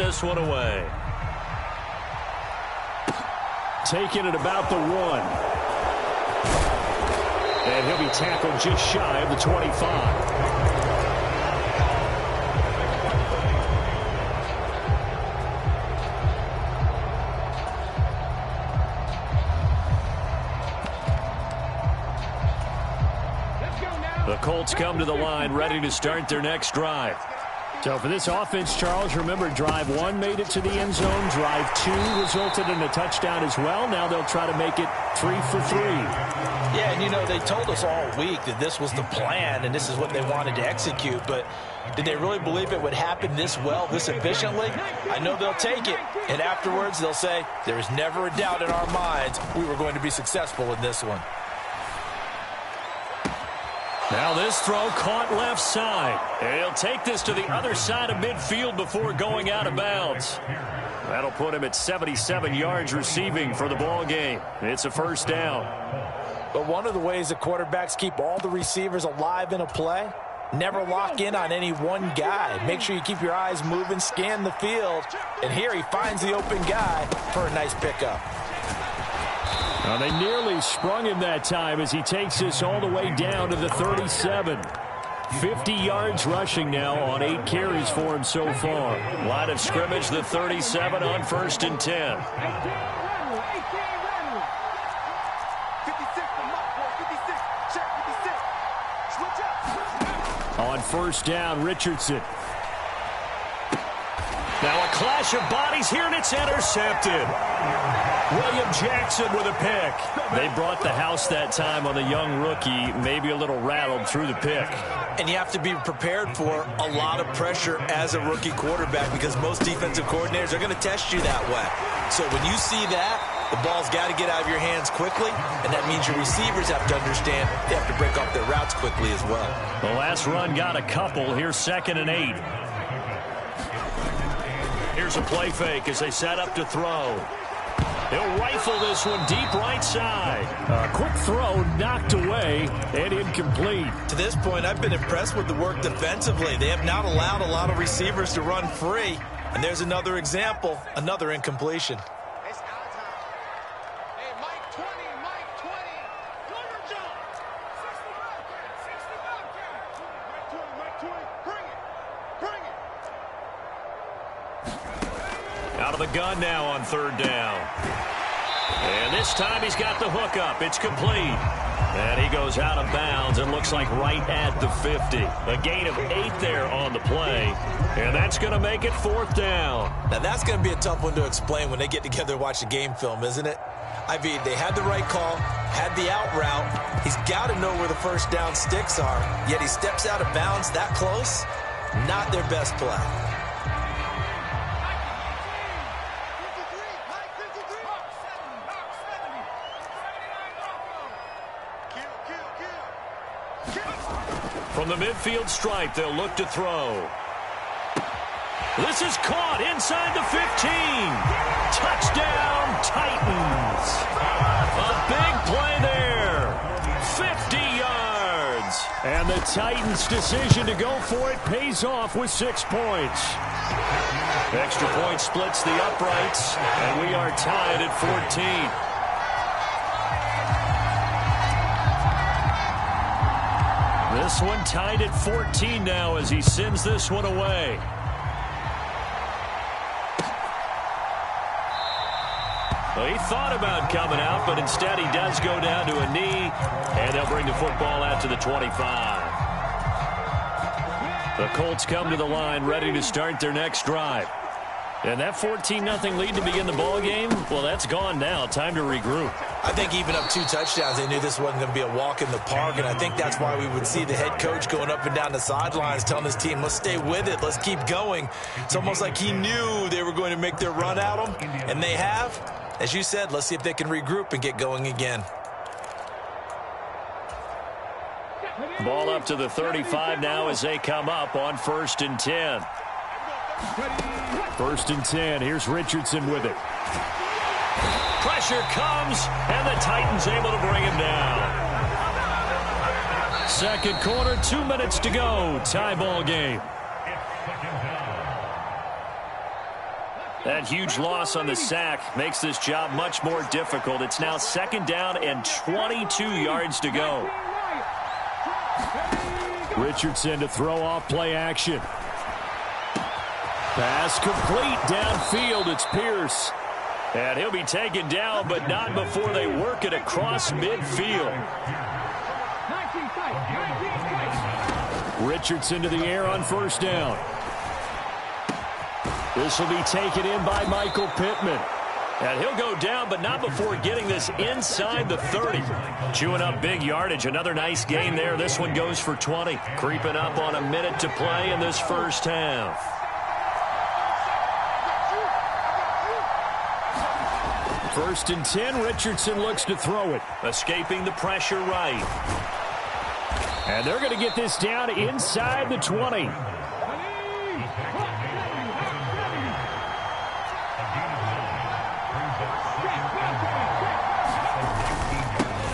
this one away. Taking it about the 1. And he'll be tackled just shy of the 25. The Colts come to the line, ready to start their next drive. So for this offense, Charles, remember, drive 1 made it to the end zone. Drive 2 resulted in a touchdown as well. Now they'll try to make it 3 for 3. Yeah, and you know, they told us all week that this was the plan and this is what they wanted to execute. But did they really believe it would happen this well, this efficiently? I know they'll take it. And afterwards, they'll say, there is never a doubt in our minds we were going to be successful in this one. Now this throw caught left side. And he'll take this to the other side of midfield before going out of bounds. That'll put him at 77 yards receiving for the ball game. It's a first down. But one of the ways the quarterbacks keep all the receivers alive in a play, never lock in on any one guy. Make sure you keep your eyes moving, scan the field. And here he finds the open guy for a nice pickup. Well, they nearly sprung him that time as he takes this all the way down to the 37. 50 yards rushing now on 8 carries for him so far. Line of scrimmage, the 37 on 1st and 10. On 1st down, Richardson. Now a clash of bodies here, and it's intercepted. William Jackson with a pick. They brought the house that time on the young rookie, maybe a little rattled through the pick. And you have to be prepared for a lot of pressure as a rookie quarterback because most defensive coordinators are going to test you that way. So when you see that, the ball's got to get out of your hands quickly, and that means your receivers have to understand they have to break off their routes quickly as well. The last run got a couple. Here's 2nd and 8. Here's a play fake as they set up to throw. He'll rifle this one deep right side. A quick throw knocked away and incomplete. To this point, I've been impressed with the work defensively. They have not allowed a lot of receivers to run free. And there's another example, another incompletion. Out of the gun now on 3rd down. And this time he's got the hook up. It's complete. And he goes out of bounds and looks like right at the 50. A gain of 8 there on the play. And that's going to make it 4th down. Now that's going to be a tough one to explain when they get together and watch the game film, isn't it? I mean, they had the right call, had the out route. He's got to know where the first down sticks are. Yet he steps out of bounds that close. Not their best play. From the midfield stripe, they'll look to throw. This is caught inside the 15. Touchdown, Titans. A big play there. 50 yards. And the Titans' decision to go for it pays off with 6 points. Extra point splits the uprights, and we are tied at 14. This one tied at 14 now as he sends this one away. Well, he thought about coming out, but instead he does go down to a knee, and they'll bring the football out to the 25. The Colts come to the line ready to start their next drive. And that 14-0 lead to begin the ball game, well, that's gone now. Time to regroup. I think even up 2 touchdowns, they knew this wasn't going to be a walk in the park, and I think that's why we would see the head coach going up and down the sidelines telling his team, let's stay with it, let's keep going. It's almost like he knew they were going to make their run at him, and they have. As you said, let's see if they can regroup and get going again. Ball up to the 35 now as they come up on 1st and 10. 1st and 10. Here's Richardson with it. Pressure comes, and the Titans able to bring him down. 2nd quarter, 2 minutes to go. Tie ball game. That huge loss on the sack makes this job much more difficult. It's now 2nd down and 22 yards to go. Richardson to throw off play action. Pass complete downfield. It's Pierce. And he'll be taken down, but not before they work it across midfield. Richardson to the air on 1st down. This will be taken in by Michael Pittman. And he'll go down, but not before getting this inside the 30. Chewing up big yardage. Another nice gain there. This one goes for 20. Creeping up on a minute to play in this first half. 1st and 10. Richardson looks to throw it. Escaping the pressure right. And they're going to get this down inside the 20.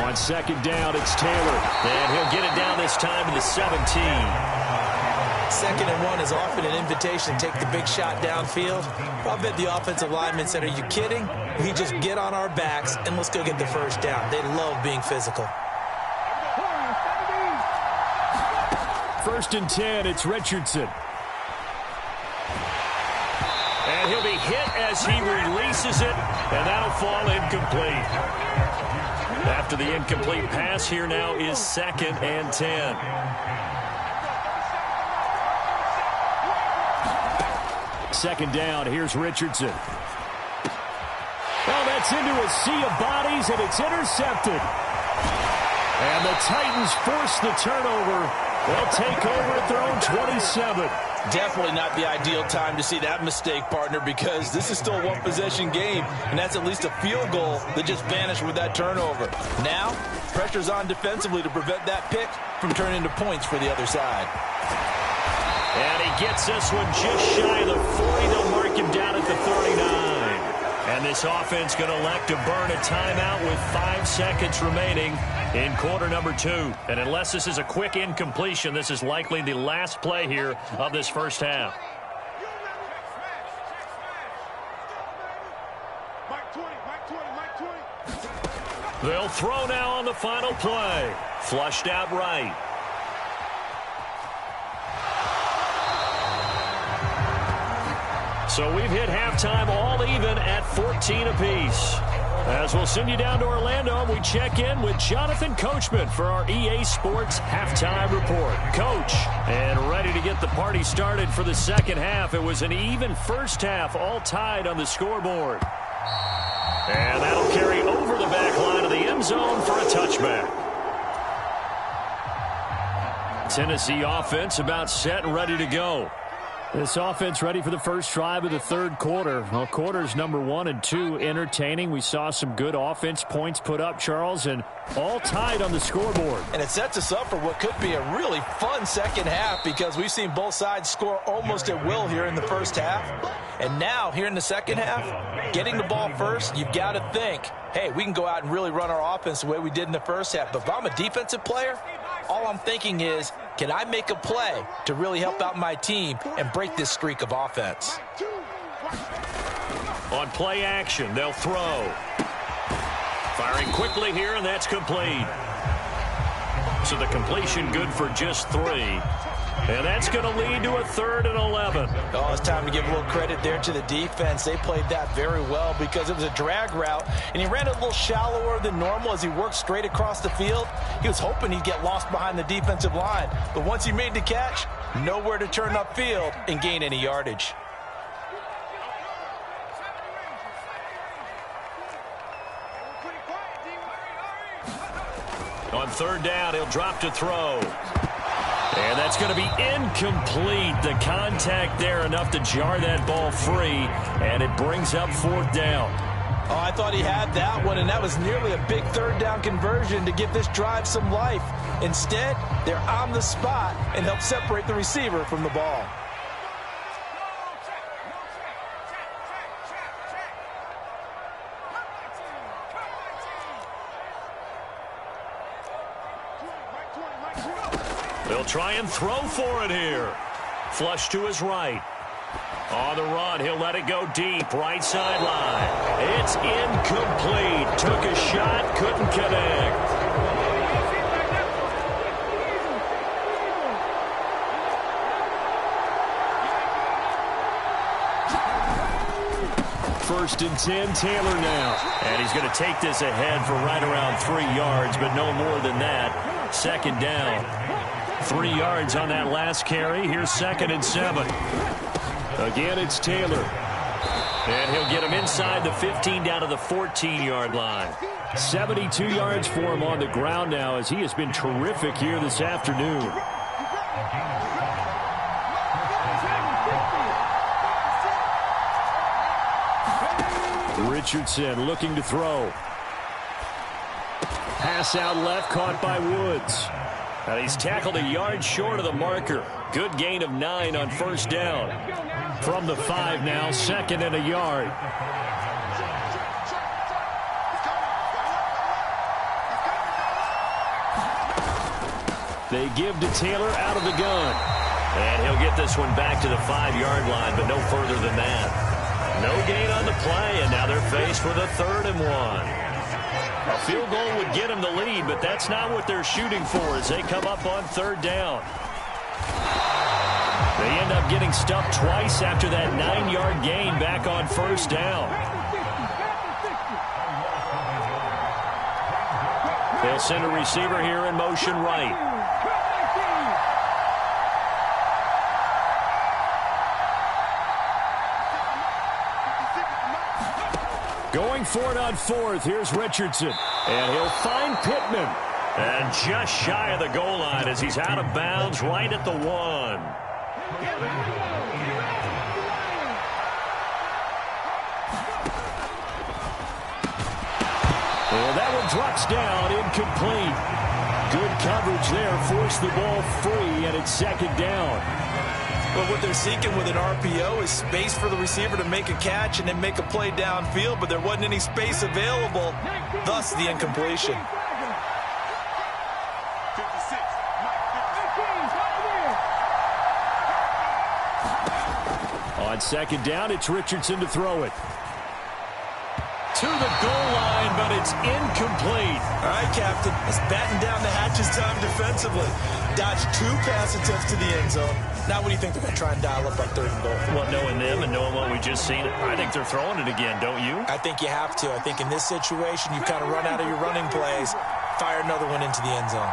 On 2nd down, it's Taylor. And he'll get it down this time to the 17. 2nd and 1 is often an invitation to take the big shot downfield. I'll bet the offensive lineman said, are you kidding? We just get on our backs and let's go get the 1st down. They love being physical. 1st and 10, it's Richardson. And he'll be hit as he releases it, and that'll fall incomplete. After the incomplete pass, here now is 2nd and 10. Second down, here's Richardson. Oh, that's into a sea of bodies, and it's intercepted. And the Titans force the turnover. They'll take over at their own 27. Definitely not the ideal time to see that mistake, partner, because this is still a one-possession game, and that's at least a field goal that just vanished with that turnover. Now, pressure's on defensively to prevent that pick from turning into points for the other side. And he gets this one just shy of the 40. They'll mark him down at the 39. And this offense going to elect to burn a timeout with 5 seconds remaining in quarter number 2. And unless this is a quick incompletion, this is likely the last play here of this first half. They'll throw now on the final play. Flushed out right. So we've hit halftime all even at 14 apiece. As we'll send you down to Orlando, we check in with Jonathan Coachman for our EA Sports Halftime Report. Coach, and ready to get the party started for the second half. It was an even first half, all tied on the scoreboard. And that'll carry over the back line of the end zone for a touchback. Tennessee offense about set and ready to go. This offense ready for the first drive of the third quarter. Well, quarters number 1 and 2 entertaining. We saw some good offense points put up, Charles, and all tied on the scoreboard. And it sets us up for what could be a really fun second half because we've seen both sides score almost at will here in the first half. And now, here in the second half, getting the ball first, you've got to think, hey, we can go out and really run our offense the way we did in the first half. But if I'm a defensive player, all I'm thinking is, can I make a play to really help out my team and break this streak of offense? On play action, they'll throw. Firing quickly here, and that's complete. So the completion good for just 3. And that's going to lead to a 3rd and 11. Oh, it's time to give a little credit there to the defense. They played that very well because it was a drag route, and he ran it a little shallower than normal as he worked straight across the field. He was hoping he'd get lost behind the defensive line. But once he made the catch, nowhere to turn upfield and gain any yardage. On 3rd down, he'll drop to throw. And that's going to be incomplete. The contact there enough to jar that ball free, and it brings up 4th down. Oh, I thought he had that one, and that was nearly a big 3rd down conversion to give this drive some life. Instead, they're on the spot and help separate the receiver from the ball. They'll try and throw for it here. Flush to his right. On the run, he'll let it go deep, right sideline. It's incomplete. Took a shot, couldn't connect. First and 10, Taylor now. And he's going to take this ahead for right around 3 yards, but no more than that. Second down. 3 yards on that last carry. Here's 2nd and 7. Again, it's Taylor. And he'll get him inside the 15 down to the 14-yard line. 72 yards for him on the ground now as he has been terrific here this afternoon. Richardson looking to throw. Pass out left, caught by Woods. And he's tackled a yard short of the marker. Good gain of 9 on first down. From the 5 now, 2nd and a yard. They give to Taylor out of the gun. And he'll get this one back to the 5-yard line, but no further than that. No gain on the play, and now they're faced with a 3rd and 1. A field goal would get them the lead, but that's not what they're shooting for as they come up on 3rd down. They end up getting stuffed twice after that 9-yard gain back on 1st down. They'll send a receiver here in motion right. Going for it on 4th. Here's Richardson. And he'll find Pittman. And just shy of the goal line as he's out of bounds right at the 1. Well, that one drops down, incomplete. Good coverage there, forced the ball free, and it's 2nd down. Well, what they're seeking with an RPO is space for the receiver to make a catch and then make a play downfield, but there wasn't any space available, thus the incompletion. On 2nd down, it's Richardson to throw it. To the goal line, but it's incomplete. All right, Captain. It's batten down the hatches time defensively. Dodged 2 pass attempts to the end zone. Now what do you think they're going to try and dial up on 3rd and goal? Well, knowing them and knowing what we just seen, I think they're throwing it again, don't you? I think you have to. I think in this situation, you kind of run out of your running plays, fire another one into the end zone.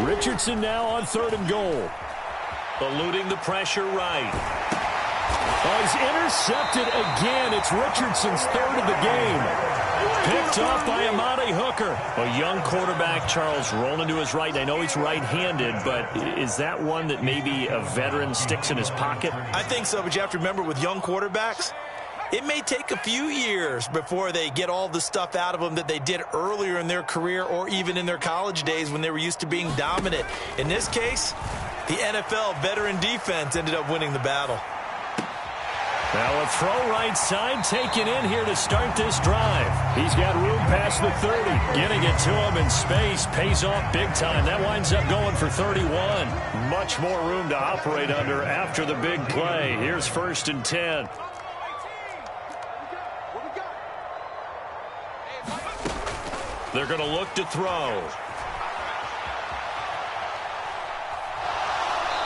Richardson now on 3rd and goal. Eluding the pressure right. Oh, he's intercepted again. It's Richardson's 3rd of the game. Picked off by Amani Hooker. A young quarterback, Charles, rolling to his right. I know he's right-handed, but is that one that maybe a veteran sticks in his pocket? I think so, but you have to remember with young quarterbacks, it may take a few years before they get all the stuff out of them that they did earlier in their career or even in their college days when they were used to being dominant. In this case, the NFL veteran defense ended up winning the battle. Now a throw right side taken in here to start this drive. He's got room past the 30. Getting it to him in space pays off big time. That winds up going for 31. Much more room to operate under after the big play. Here's 1st and 10. They're going to look to throw.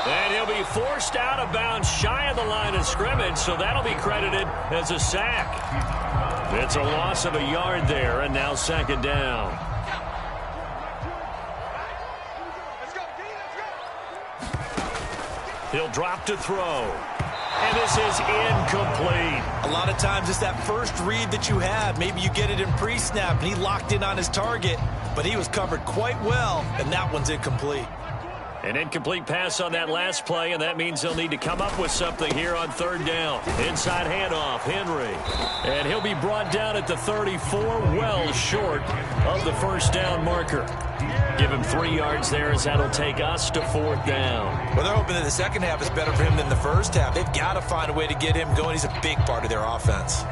And he'll be forced out of bounds shy of the line of scrimmage, so that'll be credited as a sack. It's a loss of a yard there, and now 2nd down. He'll drop to throw. And this is incomplete. A lot of times it's that first read that you have. Maybe you get it in pre-snap, and he locked in on his target, but he was covered quite well, and that one's incomplete. An incomplete pass on that last play, and that means they'll need to come up with something here on 3rd down. Inside handoff, Henry. And he'll be brought down at the 34, well short of the 1st down marker. Give him 3 yards there as that'll take us to 4th down. Well, they're hoping that the second half is better for him than the first half. They've got to find a way to get him going. He's a big part of their offense.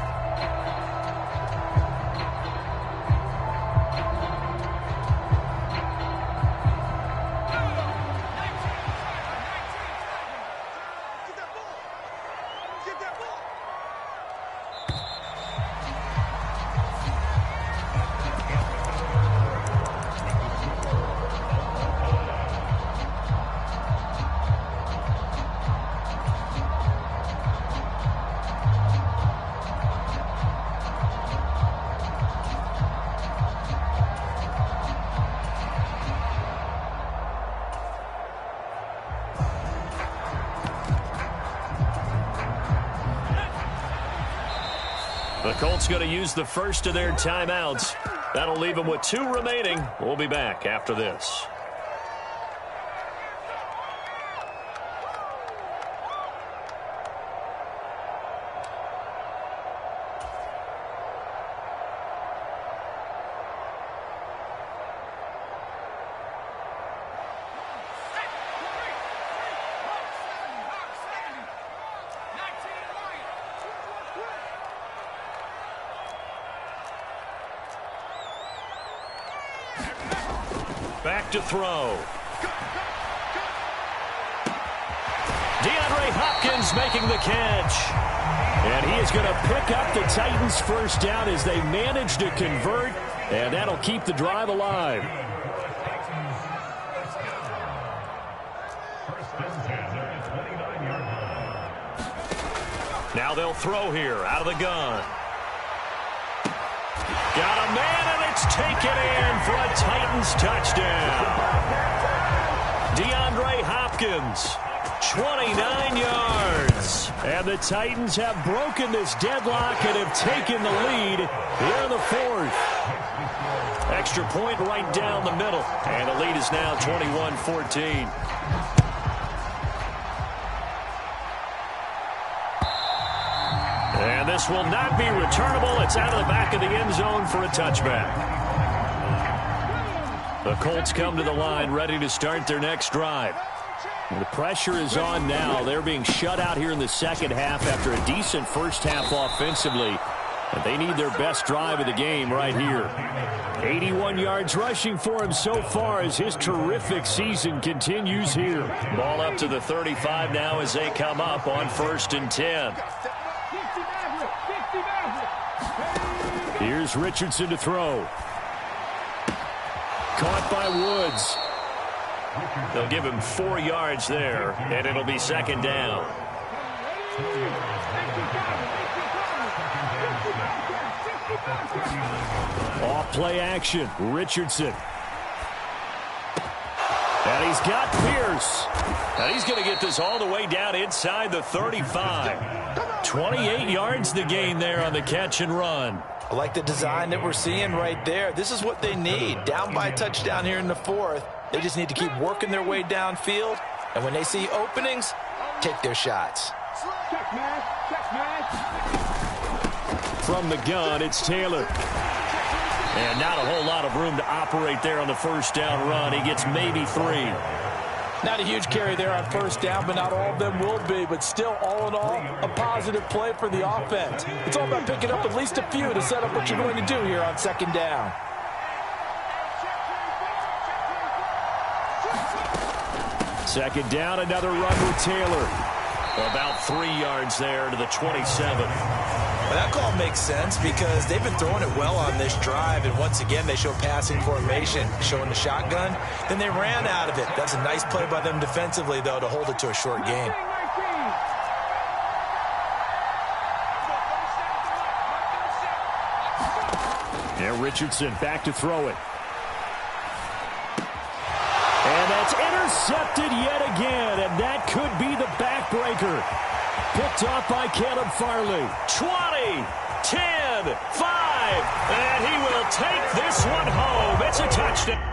The Colts going to use the first of their timeouts. That'll leave them with 2 remaining. We'll be back after this. Back to throw. DeAndre Hopkins making the catch. And he is going to pick up the Titans' first down as they manage to convert, and that'll keep the drive alive. Now they'll throw here out of the gun. Got a man, and it's taken in for a Titans touchdown. DeAndre Hopkins, 29 yards. And the Titans have broken this deadlock and have taken the lead here in the 4th. Extra point right down the middle. And the lead is now 21-14. And this will not be returnable. It's out of the back of the end zone for a touchback. The Colts come to the line ready to start their next drive. The pressure is on now. They're being shut out here in the second half after a decent first half offensively. And they need their best drive of the game right here. 81 yards rushing for him so far as his terrific season continues here. Ball up to the 35 now as they come up on 1st and 10. Here's Richardson to throw. Caught by Woods. They'll give him 4 yards there, and it'll be 2nd down. Off play action. Richardson. And he's got Pierce. And he's going to get this all the way down inside the 35. 28 yards the gain there on the catch and run. I like the design that we're seeing right there. This is what they need. Down by a touchdown here in the 4th. They just need to keep working their way downfield. And when they see openings, take their shots. From the gun, it's Taylor. And not a whole lot of room to operate there on the first down run. He gets maybe 3. Not a huge carry there on first down, but not all of them will be. But still, all in all, a positive play for the offense. It's all about picking up at least a few to set up what you're going to do here on 2nd down. Second down, another run with Taylor. About 3 yards there to the 27. Well, that call makes sense because they've been throwing it well on this drive, and once again they show passing formation, showing the shotgun. Then they ran out of it. That's a nice play by them defensively, though, to hold it to a short game. And Richardson back to throw it. And that's intercepted yet again, and that could be the backbreaker. Picked off by Caleb Farley. 20, 10, 5, and he will take this one home. It's a touchdown.